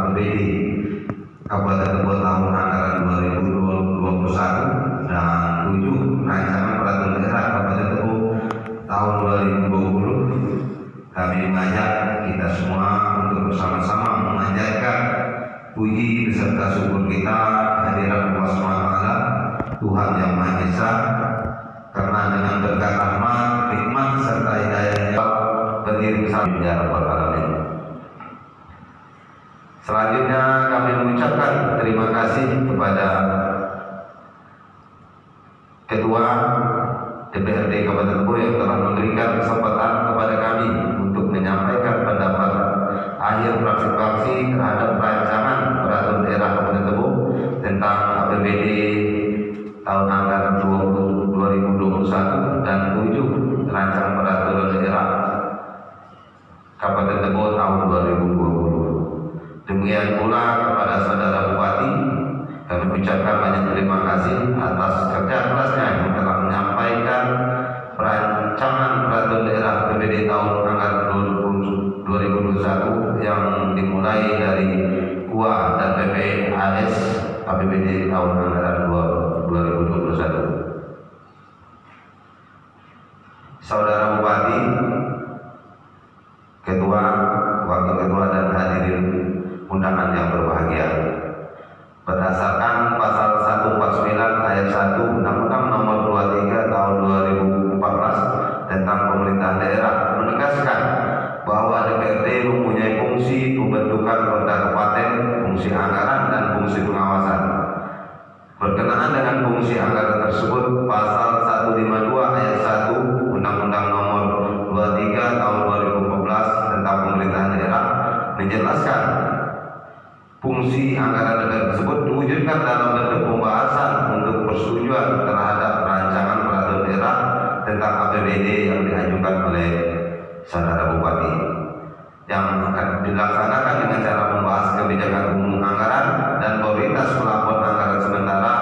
APBD Kabupaten Tebo tahun anggaran 2021 dan 7 rancangan peraturan daerah Kabupaten Tebo tahun 2020. Kami mengajak kita semua untuk bersama-sama memanjatkan puji beserta syukur kita kehadiran Allah SWT, Tuhan yang Maha Esa, karena dengan berkat rahmat, hikmat serta hidayah-Nya berdiri bersama ya Rabbal Alamin. Selanjutnya kami mengucapkan terima kasih kepada Ketua DPRD Kabupaten Tebo yang telah memberikan kesempatan kepada kami untuk menyampaikan pendapat akhir fraksi-fraksi terhadap rancangan peraturan daerah Kabupaten Tebo tentang APBD tahun anggaran 2021 dan 7 rancangan peraturan daerah Kabupaten Tebo tahun 2020. Demikian pula kepada saudara Bupati, kami ucapkan banyak terima kasih atas kerja kerasnya yang telah menyampaikan rancangan peraturan daerah APBD tahun anggaran 2021 yang dimulai dari KUA dan PPAS APBD tahun anggaran 2021. Saudara Bupati, Ketua, Wakil Ketua dan hadirin undangan yang berbahagia, berdasarkan pasal 149 ayat 1 Undang-Undang Nomor 23 Tahun 2014 tentang pemerintahan daerah menegaskan bahwa DPRD mempunyai fungsi pembentukan perda kabupaten, fungsi anggaran dan fungsi pengawasan. Berkenaan dengan fungsi anggaran tersebut, pasal 152 ayat 1 Undang-Undang Nomor 23 Tahun 2014 tentang pemerintahan daerah menjelaskan fungsi anggaran daerah tersebut diwujudkan dalam bentuk pembahasan untuk persetujuan terhadap rancangan peraturan daerah tentang APBD yang diajukan oleh saudara Bupati, yang akan dilaksanakan dengan cara membahas kebijakan umum anggaran dan prioritas pelapor anggaran sementara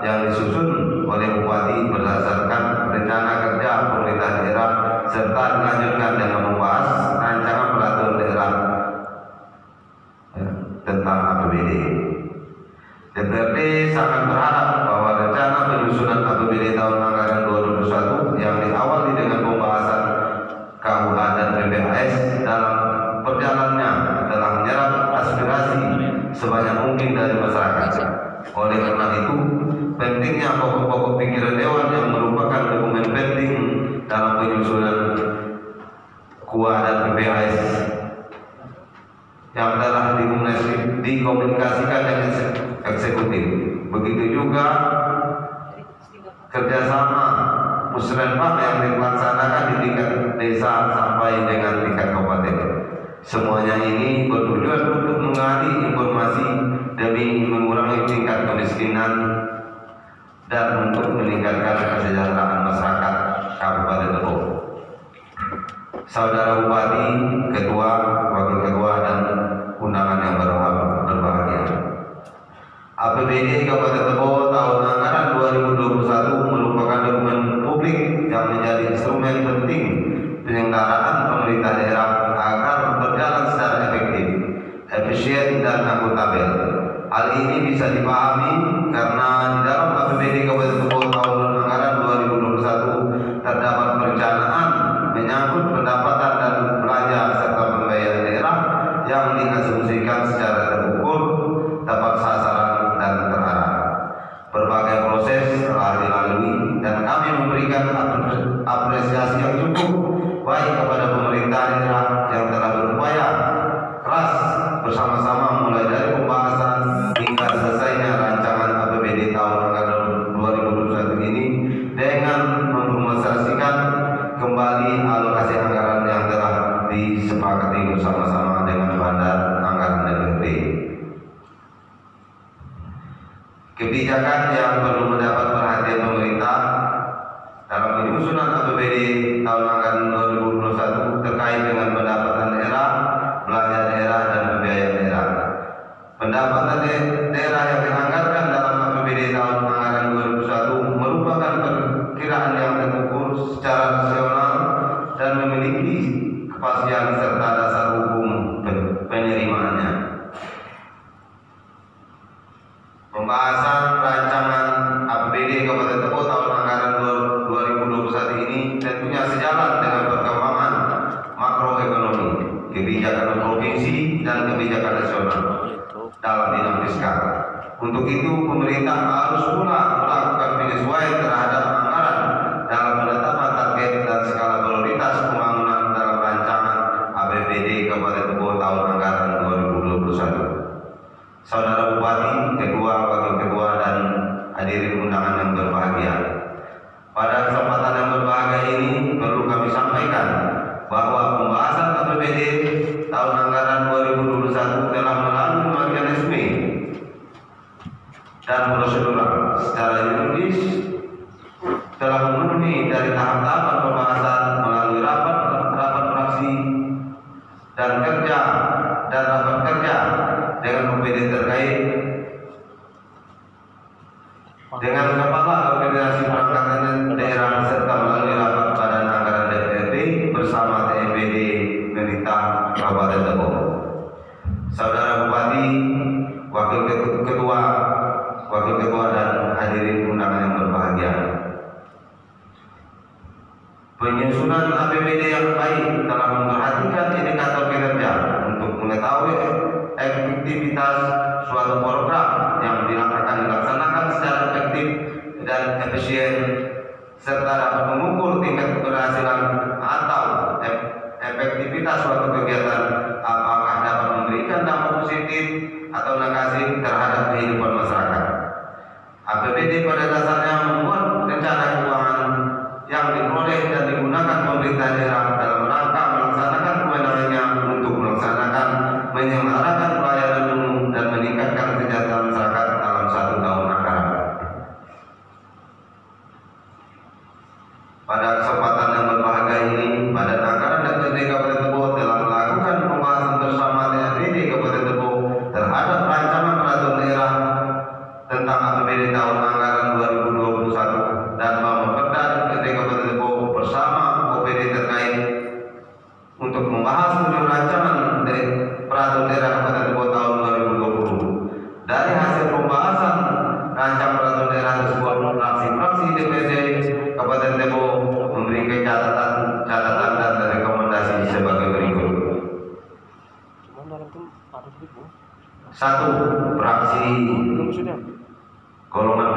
yang disusun oleh Bupati berdasarkan rencana kerja pemerintah daerah, serta dilanjutkan dengan membahas rancangan peraturan daerah tentang APBD. DPRD sangat berharap bahwa rencana penyusunan APBD tahun anggaran 2021 yang diawali dengan pembahasan KUA dan PPAS dalam perjalanannya telah menyerap aspirasi sebanyak mungkin dari masyarakat. Oleh karena itu, pentingnya pokok-pokok pikiran Dewan yang merupakan dokumen penting dalam penyusunan KUA dan PPAS yang telah dikomunikasikan dengan eksekutif. Begitu juga kerjasama musrenbang yang dilaksanakan di tingkat desa sampai dengan tingkat kabupaten. Semuanya ini bertujuan untuk menggali informasi demi mengurangi tingkat kemiskinan dan untuk meningkatkan kesejahteraan masyarakat Kabupaten Tebo. Saudara Bupati, Ketua, Wakil Ketua dan undangan yang berbahagia, APBD Kabupaten Tebo tahun anggaran 2021 merupakan dokumen publik yang menjadi instrumen penting penyelenggaraan pemerintah daerah agar berjalan secara efektif, efisien dan akuntabel. Hal ini bisa dipahami karena di dalam APBD Kabupaten Tebo tahun anggaran 2021 terdapat perencanaan menyangkut pendapatan dan belanja serta pembayaran daerah yang diasumsikan secara terukur, tepat sasaran dan terarah. Berbagai proses telah dilalui dan kami memberikan apresiasi yang cukup baik kepada pemerintah daerah yang telah berupaya keras bersama-sama mulai dari pembahasan hingga selesainya rancangan APBD tahun anggaran 2021 ini dengan mempromosikan kembali alokasi anggaran yang telah disepakati bersama-sama dengan bandar anggaran DPRD. Kebijakan yang perlu mendapat perhatian pemerintah dalam penyusunan APBD tahun anggaran 2021 terkait dengan pendapatan daerah, belanja daerah dan pembiayaan daerah. Pendapatan daerah yang dianggarkan dalam APBD tahun anggaran 2021 merupakan perkiraan yang terukur secara rasional dan memiliki kepastian serta dasar hukum penerimaannya. visi dan kebijakan nasional dalam bidang fiskal. Untuk itu, pemerintah harus pula melakukan penyesuaian terhadap anggaran dalam penetapan target dan skala prioritas pembangunan dalam rancangan APBD Kabupaten Tebo tahun anggaran 2021. Saudara Bupati, Ketua, Wakil Ketua, dan hadirin undangan yang berbahagia. Pada kesempatan yang berbahagia ini perlu kami sampaikan bahwa pembahasan APBD tahun anggaran 2021 telah melalui mekanisme dan prosedural secara yuridis, telah memenuhi dari tahap-tahapan pembahasan melalui rapat fraksi dan rapat kerja dengan OPD terkait dengan kepala organisasi perangkat daerah serta melalui rapat badan anggaran DPRD bersama TMPD pemerintah Kabupaten Tebo. Saudara Bupati, Wakil Ketua dan hadirin undangan yang berbahagia. Penyusunan APBD yang baik telah memperhatikan indikator kinerja untuk mengetahui efektivitas suatu program yang dilaksanakan secara efektif dan efisien, serta dapat mengukur tingkat keberhasilan atau efektivitas suatu kegiatan apakah dapat memberikan dampak positif atau negatif terhadap kehidupan masyarakat. APBD pada dasarnya membuat rencana keuangan yang diperoleh dan digunakan pemerintah daerah dalam rangka melaksanakan kewenangannya untuk menyelenggarakan pelayanan umum dan meningkatkan kesejahteraan masyarakat dalam satu tahun anggaran. Pada kesempatan yang berbahagia ini, Badan Anggaran DPRD Kabupaten Tebo telah melakukan pembahasan bersama DPRD Kabupaten Tebo terhadap rancangan peraturan daerah tentang APBD tahun anggaran 2021 dan Bapeda DPRD Kabupaten Tebo bersama OPD terkait untuk membahas tujuh rancangan peraturan daerah Kabupaten Tebo tahun 2020. Dari hasil pembahasan rancangan peraturan daerah tersebut, fraksi DPRD Kabupaten Tebo memberikan catatan dan rekomendasi sebagai berikut. 1. Fraksi golongan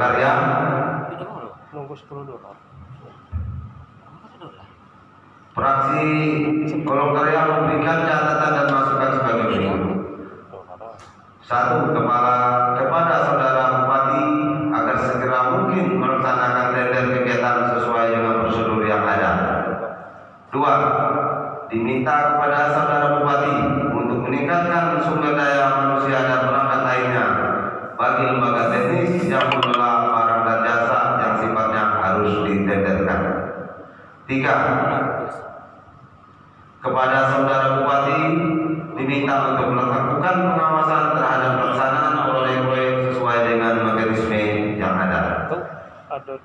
karya memberikan catatan dan masukan sebagai berikut. 1. Kepada saudara Bupati agar segera mungkin melaksanakan tender kegiatan sesuai dengan prosedur yang ada. 2. Diminta kepada saudara Bupati untuk meningkatkan sumber daya manusia dan perangkat lainnya bagi lembaga teknis yang mengelola barang dan jasa yang sifatnya harus ditenderkan. 3. Kepada saudara Bupati diminta untuk melakukan pengawasan terhadap pelaksanaan proyek-proyek sesuai dengan mekanisme yang ada.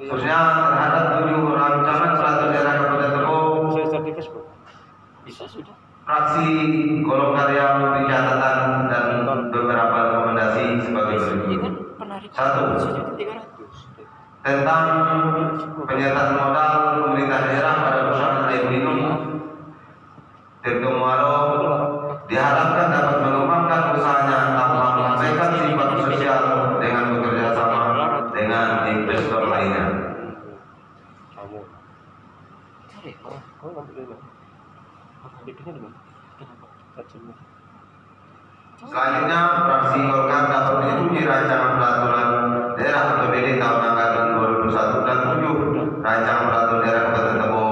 Khususnya terhadap 7 rancangan peraturan daerah Kabupaten Tebo, fraksi golongan karya memberi catatan dan beberapa rekomendasi sebagai berikut. 1. Tentang penyertaan modal pemerintah daerah pada perusahaan air minum Tirto Muaro diharapkan dapat mengembangkan usahanya tanpa mengabaikan sifat sosial dengan bekerja sama dengan investor lainnya. Selanjutnya, fraksi Golkar dapat menyetujui rancangan peraturan daerah APBD tahun anggaran 2021 dan 7 rancangan peraturan daerah Kabupaten Tebo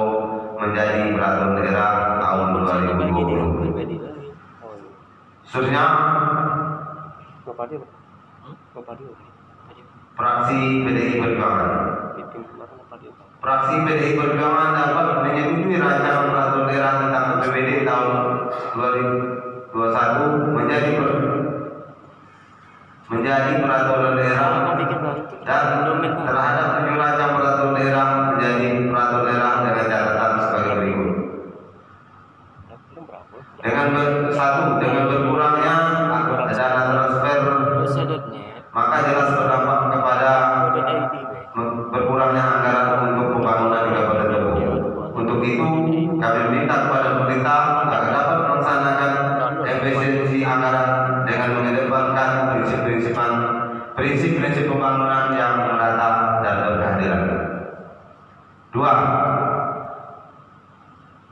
menjadi peraturan daerah tahun 2020. Khususnya fraksi PDI Perjuangan. Fraksi PDI Perjuangan dapat menyetujui rancangan peraturan daerah tentang APBD tahun 2021 menjadi peraturan daerah dan terhadap 7 rancangan peraturan daerah menjadi peraturan daerah dengan catatan sebagai berikut. Dengan berkurangnya dana transfer, maka jelas berdampak kepada berkurangnya anggaran untuk pembangunan di Kabupaten Tebo. Untuk itu, kami meminta kepada pemerintah agar dapat melaksanakan efisiensi anggaran dengan mengedepankan prinsip-prinsip pembangunan yang merata dan berkeadilan. 2.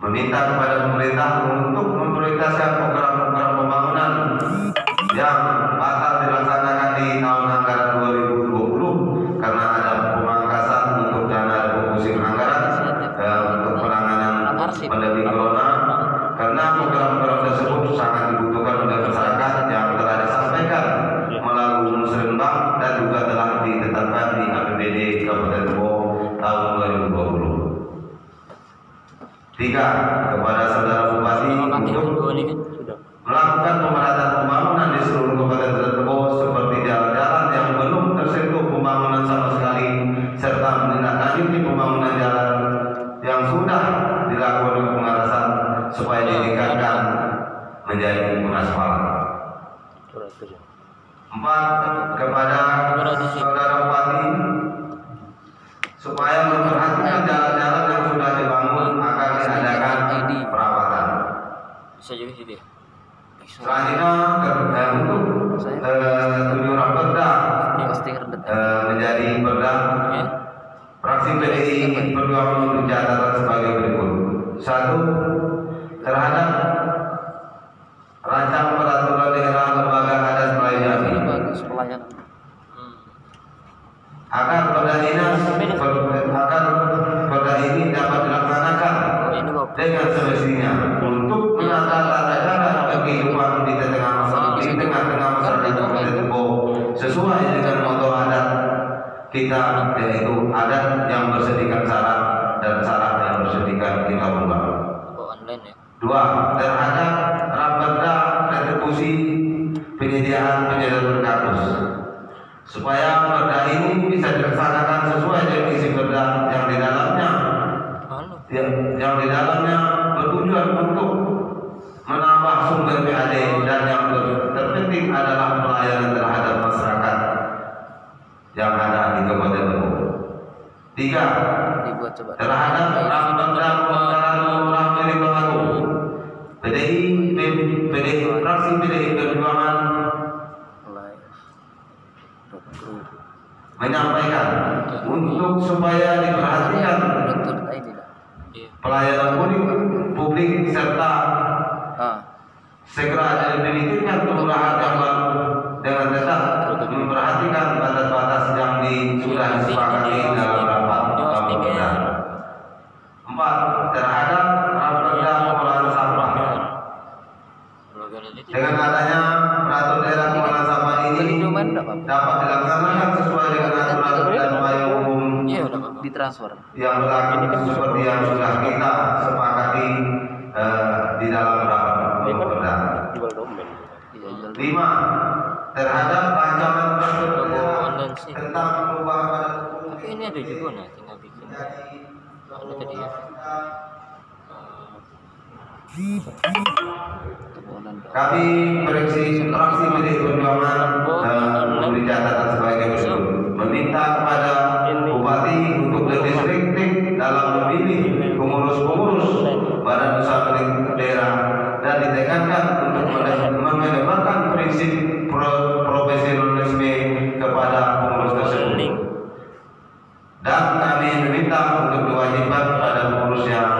Meminta kepada pemerintah untuk memprioritaskan program-program pembangunan yang batal dilaksanakan di tahun anggaran 2020 karena ada pemangkasan untuk dana refocusing anggaran untuk penanganan pandemi corona, karena program-program tersebut sangat dibutuhkan oleh masyarakat yang telah disampaikan melalui musrenbang dan juga telah ditetapkan di APBD Kabupaten Tebo tahun 2020. 3. Kepada saudara Bupati untuk melakukan pemerataan pembangunan di seluruh Kabupaten Tebo seperti jalan-jalan yang belum tersentuh pembangunan sama sekali, serta menindaklanjuti pembangunan jalan yang sudah dilakukan pengarasan supaya ditingkatkan menjadi pengaspal. 4. Kepada saudara Bupati supaya memperhatikan jalan-jalan yang sudah dibangun agar diadakan perawatan. Selanjutnya untuk 7 Raperda menjadi perda, fraksi PDI Perjuangan memberi catatan sebagai berikut. 1. Terhadap rancang peraturan daerah lembaga adat Melayu Jambi agar perda ini dapat dilaksanakan dengan semestinya untuk menata tata cara kehidupan di tengah-tengah masyarakat Kabupaten Tebo sesuai dengan moto adat kita, yaitu adat yang bersedikan syarat dan syarat yang bersedikan kita bukan. 2. Terhadap raperda retribusi penyediaan kampus supaya perda ini bisa dilaksanakan sesuai dengan isi perda yang di dalamnya bertujuan untuk menambah sumber PAD dan yang terpenting adalah pelayanan terhadap masyarakat yang ada di Kabupaten Tebo. 3. Terhadap raperda pemekaran lurah milik Bangladesh, fraksi PDI Perjuangan menyampaikan untuk supaya diperhatikan pelayanan publik serta segera dibentukkan kelurahan yang baru dengan tetap memperhatikan batas-batas yang sudah disepakati dalam rapat Bapeda. 4. Terhadap raperda pengolahan sampah. Dengan adanya peraturan daerah pengolahan sampah ini dapat dilaksanakan sesuai dengan aturan dan payung umum ditransfer yang berlaku seperti yang sudah kita sepakati di dalam rapat Bapeda. 5. Terhadap rancangan peraturan daerah tentang perubahan pada hukum. Tapi ini ada juga nah, tinggal bikin. Ada tadi ya. Kami fraksi PDI Perjuangan memberi catatan sebagai berikut: meminta kepada Bupati untuk lebih selektif dalam memilih pengurus-pengurus badan usaha milik daerah dan ditekankan untuk mengedepankan prinsip profesionalisme kepada pengurus tersebut. Dan kami meminta untuk diwajibkan kepada pengurus yang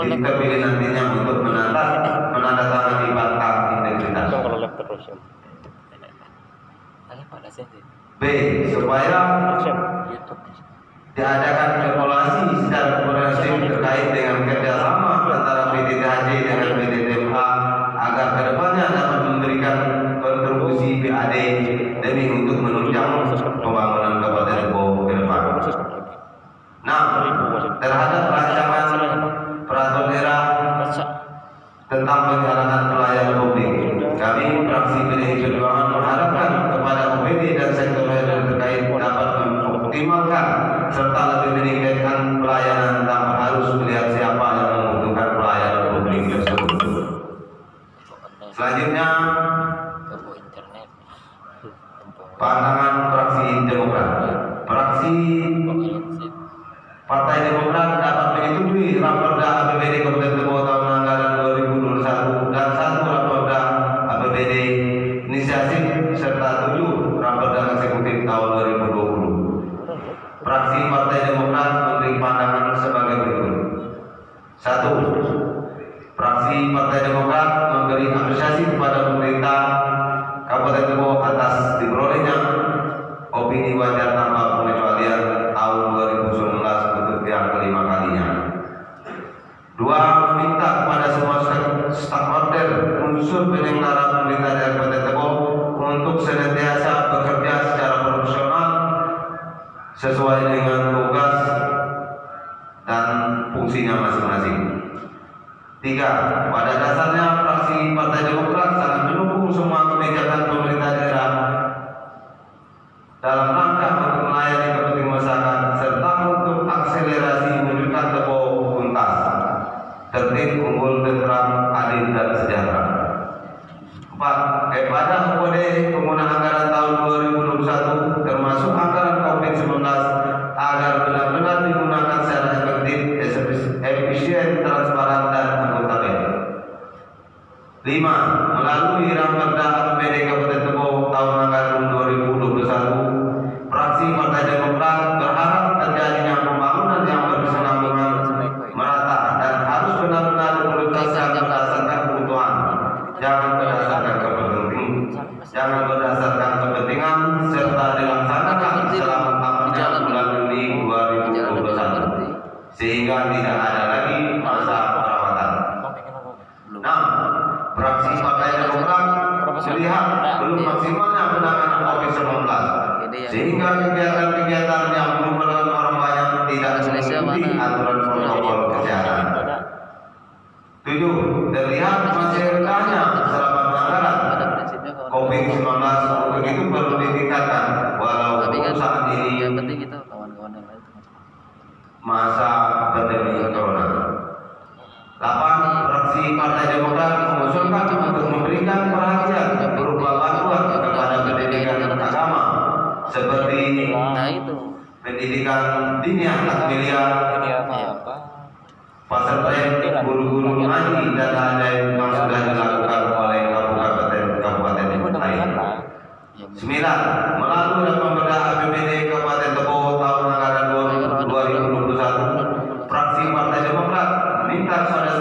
terpilih nantinya untuk menandatangani fakta integritas. B. Supaya diadakan evaluasi secara komprehensif terkait dengan kerjasama antara PTTHJ dengan PTTMH agar kedepannya dapat memberikan kontribusi PAD demi untuk menunjang pembangunan Kabupaten Tebo ke depan. 6. Terhadap rancangan peraturan daerah tentang penyelenggaraan pelayanan publik, kami fraksi PDI Perjuangan mengharapkan kepada OPD dan sektor lain terkait dapat mengoptimalkan serta lebih meningkatkan pelayanan tanpa harus melihat siapa yang membutuhkan pelayanan publik tersebut. Selanjutnya, pandangan fraksi Demokrat. Fraksi Partai Demokrat dapat menyetujui raperda APBD Kabupaten Tebo tahun anggaran 2021 dan 1 raperda APBD inisiatif serta 7 Raperda Eksekutif tahun 2020. Fraksi Partai Demokrat memberi pandangan sebagai berikut. 1. Fraksi Partai Demokrat memberi apresiasi kepada pemerintah Kabupaten Tebo atas diperolehnya opini wajar tanpa pengecualian tahun 2019 untuk yang kelima kalinya. 2. Meminta kepada semua stakeholder unsur penyelenggara pemerintah daerah Kabupaten Tebo untuk senantiasa bekerja secara profesional sesuai dengan tugas dan fungsinya masing-masing. 3. Pada dasarnya fraksi Partai Demokrat sangat mendukung semua kebijakan pemerintah daerah dalam rangka untuk melayani kepentingan masyarakat serta untuk akselerasi mewujudkan Tebo tuntas, tertib, unggul, tentram, adil dan sejahtera. 4. Kepada OPD penggunaan anggaran tahun 2021 termasuk anggaran COVID-19 agar benar-benar digunakan secara efektif, efisien, transparan dan akuntabel. 5. Melalui Raperda APBD Kabupaten Tebo tahun anggaran 2021, fraksi Partai Demokrat berharap terjadinya pembangunan yang berkesinambungan, merata dan harus benar-benar diprioritaskan berdasarkan kebutuhan, jangan berdasarkan kepentingan serta dilaksanakan selama tahapannya bulan Juni 2021 sehingga tidak ada lagi masa perawatan. 6. Fraksi Partai Demokrat melihat belum maksimalnya penanganan COVID-19 sehingga kegiatan-kegiatan yang mengumpulkan orang banyak tidak mengikuti aturan protokol kesehatan. 7. Terlihat masih rendahnya serapan anggaran COVID-19, untuk itu perlu ditingkatkan walaupun saat ini masa pandemi corona. 8. Fraksi Partai Demokrat mengusulkan untuk memberikan perhatian berupa bantuan kepada pendidikan agama seperti pendidikan diniyah, takmiliyah, pesantren, guru-guru ngaji dan lain-lain yang sudah dilakukan oleh kabupaten lain. 9. Melalui Raperda APBD Kabupaten Tebo tahun anggaran 2021, fraksi Partai Demokrat meminta saudara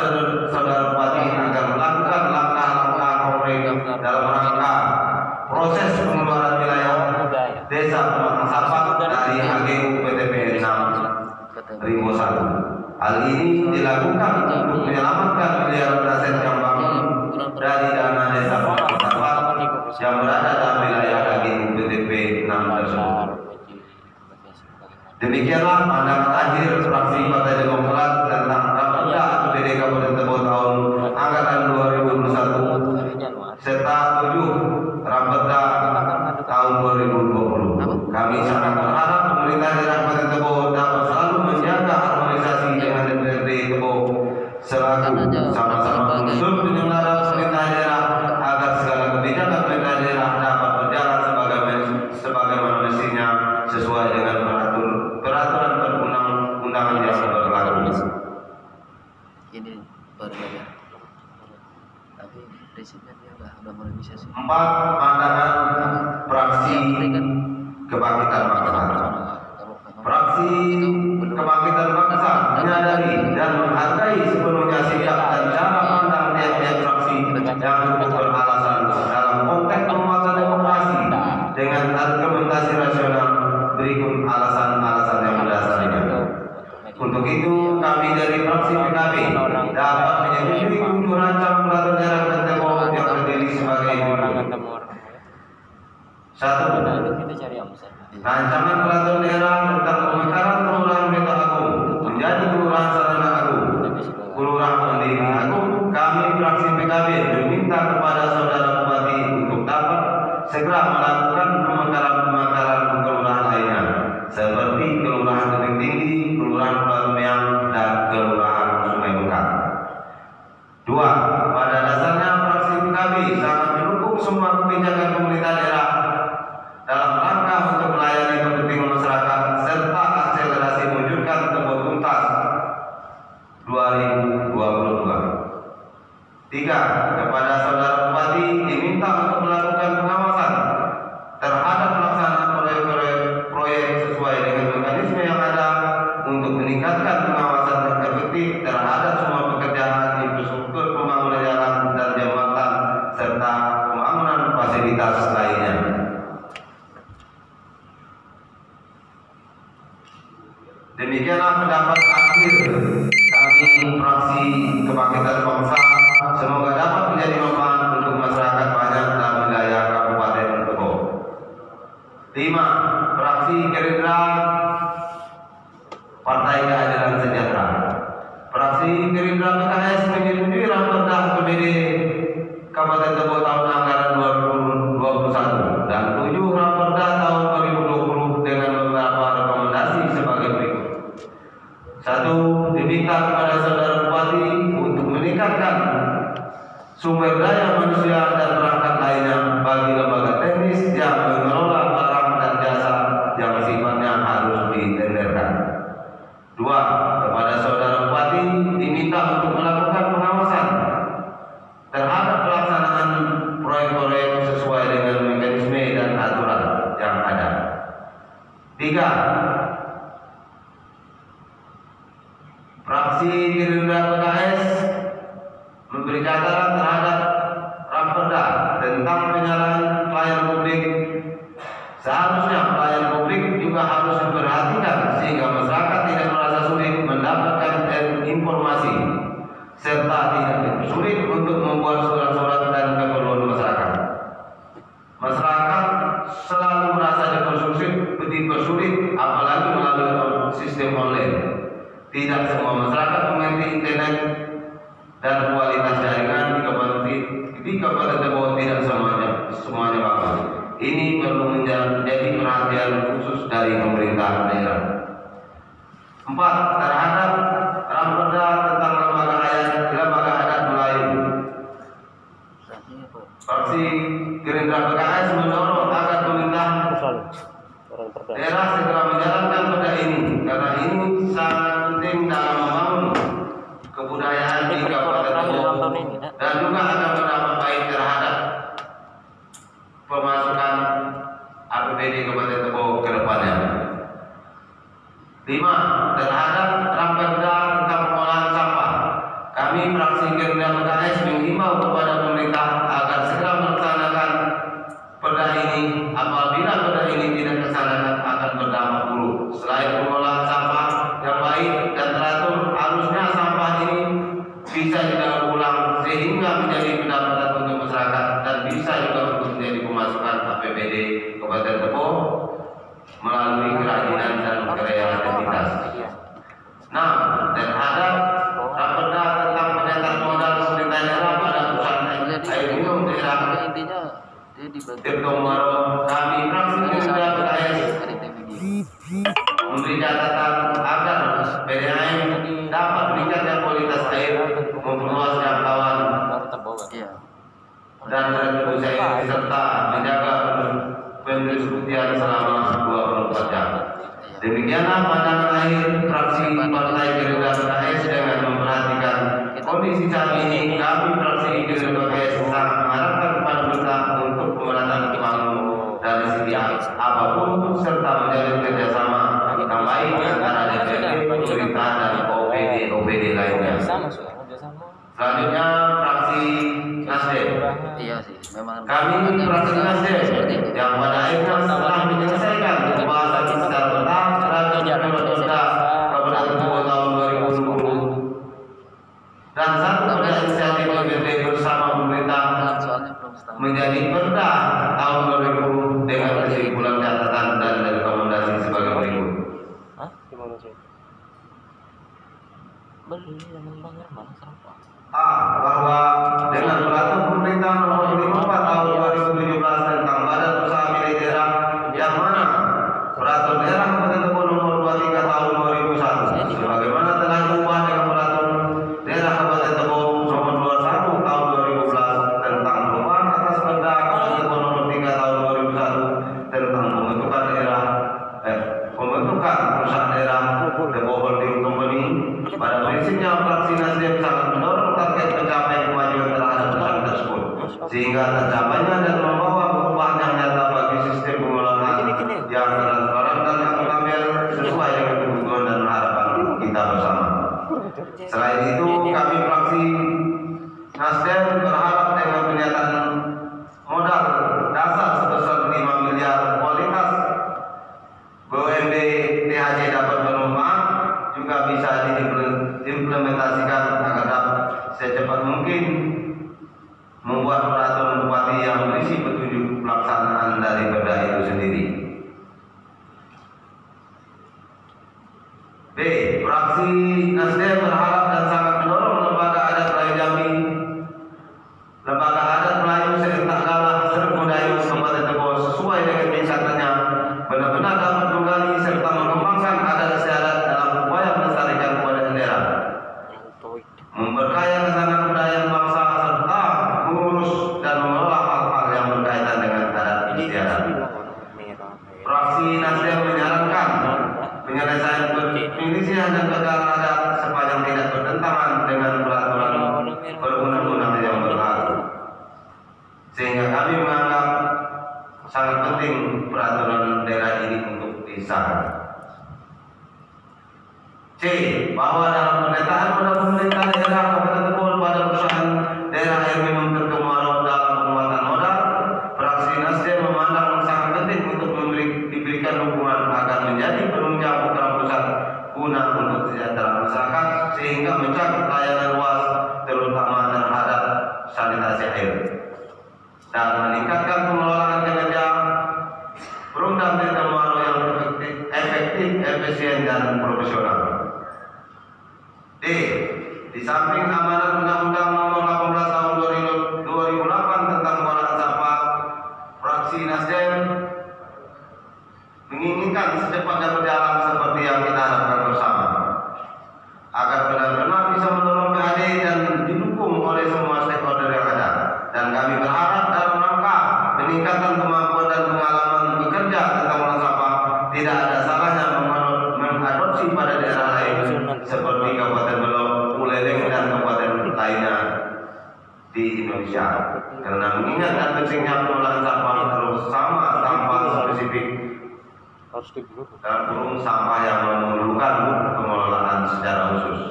bupati agar melakukan langkah-langkah konkret dalam rangka proses pengeluaran wilayah desa pematang sampah dari HGU PTP 6 Rimbo 1. Hal ini dilakukan untuk menyelamatkan miliaran aset yang bangun dari dana desa pematang sampah yang berada dalam wilayah HGU PTP 6 tersebut. Demikianlah pandangan akhir fraksi Partai Demokrat tentang Raperda APBD Kabupaten Tebo tahun anggaran 2021 serta 7 Raperda tahun 2020. Kami sangat berharap pemerintah daerah Kabupaten Tebo dapat selalu menjaga harmonisasi dengan DPRD Tebo selaku sama-sama unsur penyelenggara pemerintah daerah agar segala kebijakan pemerintah daerah dapat berjalan sebagaimana mestinya sesuai dengan peraturan perundang-undangan yang berlaku. Ini berbeda. Tapi prinsipnya dia udah mulai bisa sih. 4. Pandangan fraksi Kebangkitan Bangsa. Fraksi Kebangkitan Bangsa menyadari dan menghargai sepenuhnya sikap dan cara pandang tiap-tiap fraksi yang cukup beralasan dalam konteks penguatan demokrasi dengan argumentasi rasional. Berikut alasan-alasan yang mendasarinya. Untuk itu, kami dari fraksi PKB dapat menyetujui 7 rancang peraturan daerah Kabupaten Tebo yang terdiri sebagai berikut. 1. Rancangan peraturan daerah tentang pemekaran kelurahan Beta Agung menjadi kelurahan Sarana Agung, kelurahan Pendiri Agung. Kami fraksi PKB meminta kepada saudara bupati untuk dapat segera melakukan pemekaran kelurahan lainnya seperti kelurahan Tebing Tinggi, kelurahan Batu Meang, dan kelurahan Sungai Bekar. 2. Pada dasarnya fraksi PKB sangat mendukung semua kebijakan pemerintah daerah dalam rangka untuk melayani kepentingan masyarakat serta akselerasi mewujudkan Tebo tuntas 2022. 3. Kepada saudara bupati diminta untuk fasilitas lainnya. Demikianlah pendapat akhir kami fraksi Kebangkitan Bangsa. Semoga dapat menjadi manfaat untuk masyarakat banyak dalam wilayah Kabupaten Tebo. 5. Fraksi Gerindra Partai Keadilan Sejahtera. Fraksi Gerindra PKS menyetujui Raperda APBD Kabupaten Tebo tahun anggaran 2021 dan 7 Raperda tahun 2020 dengan beberapa rekomendasi sebagai berikut. 1. Diminta kepada Saudara Bupati untuk meningkatkan sumber daya manusia dan perangkat lainnya bagi lembaga teknis yang mengelola barang dan jasa yang sifatnya harus ditenderkan. 2. Kepada Saudara Bupati diminta untuk melakukan pengawasan terhadap pelaksanaan proyek-proyek sesuai dengan mekanisme dan aturan yang ada. 3. Fraksi Gerindra PKS memberi catatan terhadap Raperda tentang penyerahan pelayan publik. Seharusnya pelayan publik juga harus diperhatikan sehingga masyarakat tidak merasa sulit mendapatkan informasi serta tidak sulit untuk membuat surat-surat dan keperluan masyarakat. Masyarakat selalu merasa dipersulit apalagi melalui sistem online. Tidak semua masyarakat mengerti internet dan kualitas jaringan di Kabupaten Tebo tidak semuanya bagus. Ini perlu menjadi perhatian khusus dari pemerintah daerah. 4. Terhadap Raperda tentang lembaga adat Melayu. Fraksi Gerindra PKS mendorong agar pemerintah daerah segera menjalankan perda ini karena ini sangat penting dalam membangun kebudayaan di Kabupaten Tebo dan juga akan berdampak baik terhadap pemasukan APBD Kabupaten Tebo ke depannya. 5. Terhadap Raperda tentang pengolahan sampah, kami fraksi Gerindra PKS menghimbau kepada pemerintah agar segera melaksanakan perda ini. Apabila perda ini tidak dilaksanakan akan berdampak buruk. Selain pengolahan sampah yang baik dan teratur, harusnya sampah ini bisa didaur ulang sehingga menjadi pendapatan untuk masyarakat dan bisa juga untuk menjadi pemasukan APBD Kabupaten Tebo melalui kerajinan dan kreativitas. Nah, terhadap Raperda tentang penyetar modal pemerintah daerah pada perusahaan air minum daerah Tirtomaro, kami fraksi Gerindra PKS memberi catatan agar PDAM dapat meningkatkan kualitas air, memperluas jangkauan dan retribusi air serta menjaga pendistribusian selama 24 jam. Demikianlah pandangan akhir fraksi Partai Gerindra PKS dengan memperhatikan kondisi saat ini. Kami fraksi Gerindra PKS sangat mengharapkan kepada pemerintah untuk pemerataan pembangunan dari segi apapun serta menjalin kerjasama yang baik antara DPRD, pemerintah dan OPD lainnya. Selanjutnya fraksi Nasdem. Kami fraksi Nasdem yang pada akhirnya setelah menyelesaikan pembahasan secara bertahap terhadap Raperda Kabupaten Tebo tahun 2020 dan satu perda inisiatif PBB bersama pemerintah menjadi perda tahun 2020 dengan kesimpulan catatan dan rekomendasi sebagai berikut. A. Bahwa dengan peraturan pemerintah nomor 54 tahun 2017 tentang Badan Usaha Milik Daerah yang mana peraturan daerah Kabupaten Tebo nomor 23 tahun 2001 sebagaimana telah diubah dengan peraturan daerah Kabupaten Tebo nomor 21 tahun 2011 tentang perubahan atas perda Kabupaten Tebo Fraksi Nasdem berharap dan sangat mendorong lembaga adat Melayu Jambi, lembaga adat Melayu serentak galah Serbu Dayu Kabupaten Tebo sesuai dengan tingkatannya benar-benar dapat menggali serta mengembangkan adat istiadat dalam upaya melestarikan budaya daerah, memperkaya ketahanan budaya bangsa serta mengurus dan mengelola hal-hal yang berkaitan dengan adat istiadat. Fraksi Nasdem menyarankan penyelesaian penyelesaian dan perkara adat sepanjang tidak bertentangan dengan peraturan perundang-undangan yang berlaku, sehingga kami menganggap sangat penting peraturan daerah ini untuk disahkan. C. Bahwa dalam pemetaan modal pemerintah daerah Kabupaten Tebo pada perusahaan daerah air minum Terkemuaro dalam penguatan modal, fraksi Nasdem memandang sangat penting untuk diberikan dukungan agar menjadi penunjang program pusat guna untuk kesejahteraan masyarakat sehingga mencakup layanan luas terutama terhadap sanitasi air dan meningkatkan pengelolaan kinerja program Terkemuaro yang efektif, efisien dan profesional. D. Di samping amanat Undang-Undang Nomor 18 Tahun 2008 tentang pengolahan sampah, fraksi Nasdem menginginkan secepatnya berjalan seperti yang kita harapkan bersama, agar benar-benar bisa mendorong PAD dan didukung oleh semua stakeholder yang ada. Dan kami berharap dalam rangka peningkatan kemampuan dan pengalaman bekerja tentang pengolahan sampah, tidak ada salahnya mengadopsi pada daerah lain seperti Kabupaten Belok, Buleleng dan kabupaten lainnya di Indonesia. Karena mengingat dan pentingnya pengolahan sampah harus sama sampah spesifik dalam kurung sampah yang memerlukan pengelolaan secara khusus.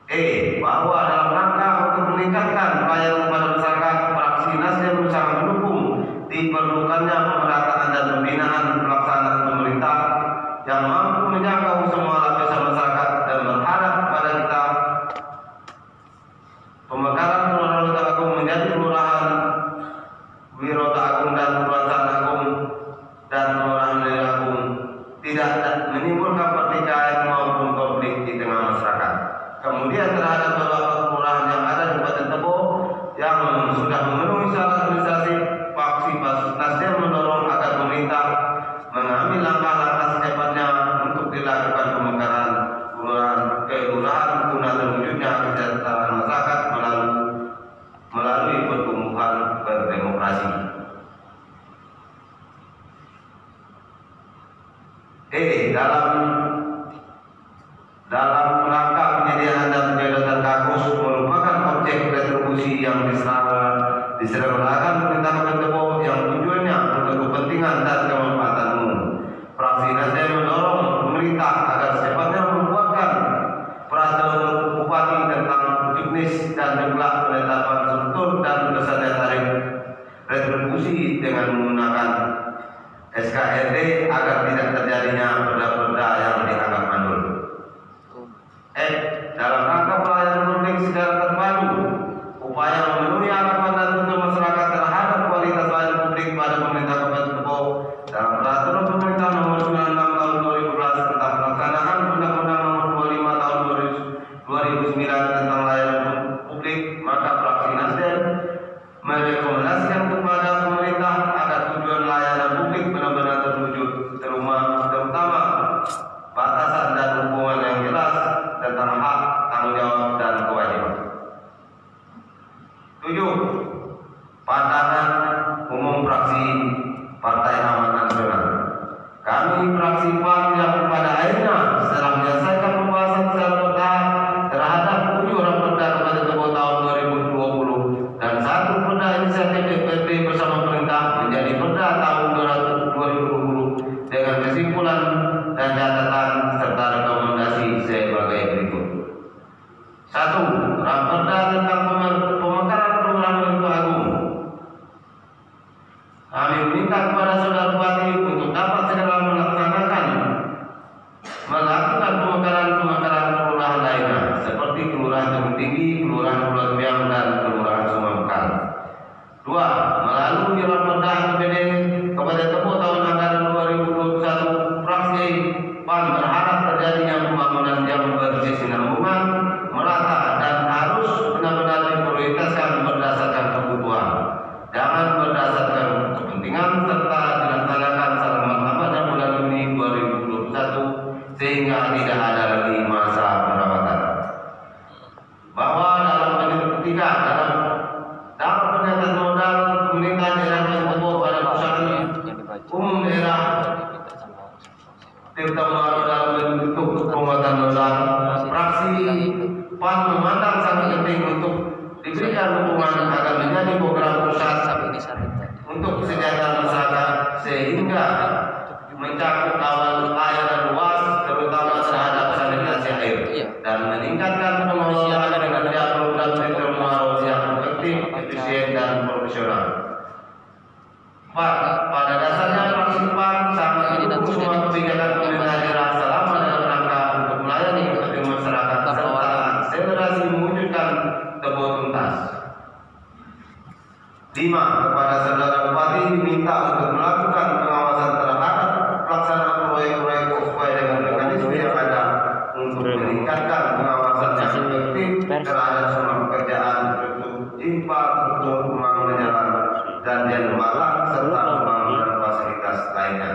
E. Bahwa dalam rangka untuk meningkatkan pelayanan kepada masyarakat, fraksi Nasdem sangat mendukung diperlukannya pemerataan dan pembinaan pelaksanaan pemerintah yang mampu menjangkau semua lapisan masyarakat dan berharap pada kita pemekaran Kelurahan Leutak Agung menjadi Kelurahan Wirota Agung dan Kelurahan Sana Agung dan Kelurahan Leutak Agung tidak menimbulkan pertikaian maupun konflik di tengah masyarakat. Kemudian terhadap beberapa kelurahan yang ada di Kabupaten Tebo yang sudah memenuhi syarat administrasi, fraksi Nasdem mendorong agar pemerintah mengambil langkah-langkah secepatnya untuk dilakukan pemekaran kelurahan guna terwujudnya kesejahteraan masyarakat melalui pertumbuhan berdemokrasi. Dalam rangka penyediaan dan penyedotan kakus merupakan objek retribusi yang diselenggarakan pemerintah Kabupaten Tebo yang tujuannya untuk kepentingan dan kemanfaatan umum. Fraksi Nasdem mendorong pemerintah agar secepatnya membuatkan peraturan bupati tentang juknis dan jumlah penetapan struktur dan besaran tarif retribusi dengan menggunakan SKRD agar tidak terjadinya perda-perda yang dianggap mandul. Dalam rangka pelayanan publik secara terpadu, upaya memenuhi harapan dan tuntutan masyarakat terhadap kualitas pelayanan publik pada pemerintah Kabupaten Tebo dalam peraturan pemerintah nomor 96 tahun 2011 tentang pelaksanaan Undang-Undang nomor 25 tahun 2009 tentang layanan publik, maka fraksi Nasdem merekomendasikan kepada pemerintah agar tujuan layanan publik benar-benar terwujud, terutama batasan dan hubungan yang jelas tentang hak, tanggung jawab, dan kewajiban. 7. Pandangan umum fraksi Partai Amanat Nasional. Kami fraksi PAN yang pada akhirnya setelah menyelesaikan pembahasan secara bertahap terhadap 7 raperda Kabupaten Tebo tahun 2020 dan 1 perda inisiatif DPRD bersama pemerintah menjadi perda tahun 2020 dengan kesimpulan dan catatan serta rekomendasi sebagai berikut. 1. Raperda tentang pemekaran Kelurahan Leutak Agung. Kami meminta kepada saudara bupati untuk dapat segera melakukan pemekaran kelurahan lainnya seperti Kelurahan Tebing Tinggi, Kelurahan Pulau Biang, dan Kelurahan Sungai Mekar. 2. Melalui raperda APBD Kabupaten Tebo tahun anggaran 2021, fraksi PAN berharap terjadinya pembangunan jam Tebo pada perusahaan umum daerah Tirta Maru dalam bentuk penguatan besar. Fraksi PAN memandang sangat penting untuk diberikan dukungan agar menjadi program pusat untuk kesejahteraan masyarakat sehingga mencakup kawasan air dan luas, terutama terhadap sanitasi air, dan meningkatkan pengelolaan dengan program Tirta Maru yang efektif, efisien dan profesional. Pada dasarnya fraksi PAN sangat mendukung semua kebijakan pemerintah daerah selama dalam rangka untuk melayani kepentingan masyarakat serta akselerasi mewujudkan Tebo tuntas. 5. Kepada saudara Bupati diminta untuk melakukan pengawasan terhadap pelaksanaan proyek-proyek sesuai dengan mekanisme yang ada untuk meningkatkan pengawasan yang efektif terhadap semua pekerjaan untuk infrastruktur pembangunan jalan dan jalan serta pembangunan fasilitas lainnya.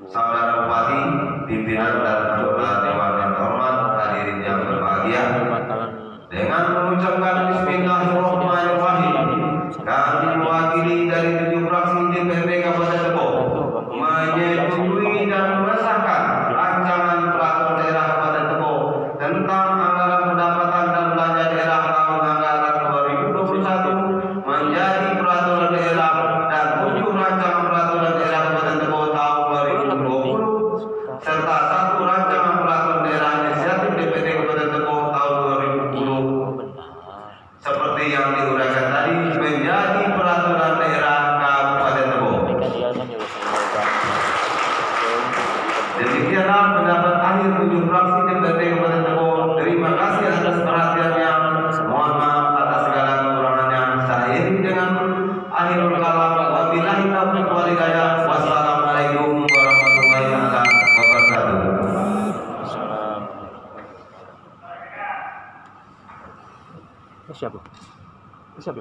Saudara Bupati, pimpinan dan anggota Dewan yang terhormat, hadirin yang berbahagia, dengan mengucapkan Bismillahirrahmanirrahim, kami mewakili dari 7 fraksi DPRD Kabupaten Tebo menyetujui dan mengesahkan rancangan peraturan daerah Kabupaten Tebo tentang anggaran pendapatan dan belanja daerah tahun anggaran 2021 menjadi peraturan daerah dan 7 rancangan peraturan daerah Kabupaten Tebo tahun 2020 serta 1 rancangan peraturan daerah inisiatif DPRD Kabupaten Tebo tahun 2020 seperti yang diuraikan tadi menjadi peraturan daerah Kabupaten Tebo. Demikianlah pendapat akhir 7 fraksi DPRD Kabupaten Tebo. Terima kasih atas perhatiannya. Mohon maaf atas segala kekurangannya. Saya akhiri dengan akhirul kalam. Wabillahi taufiq wal hidayah. Wassalamualaikum warahmatullahi wabarakatuh. Siap. Siap.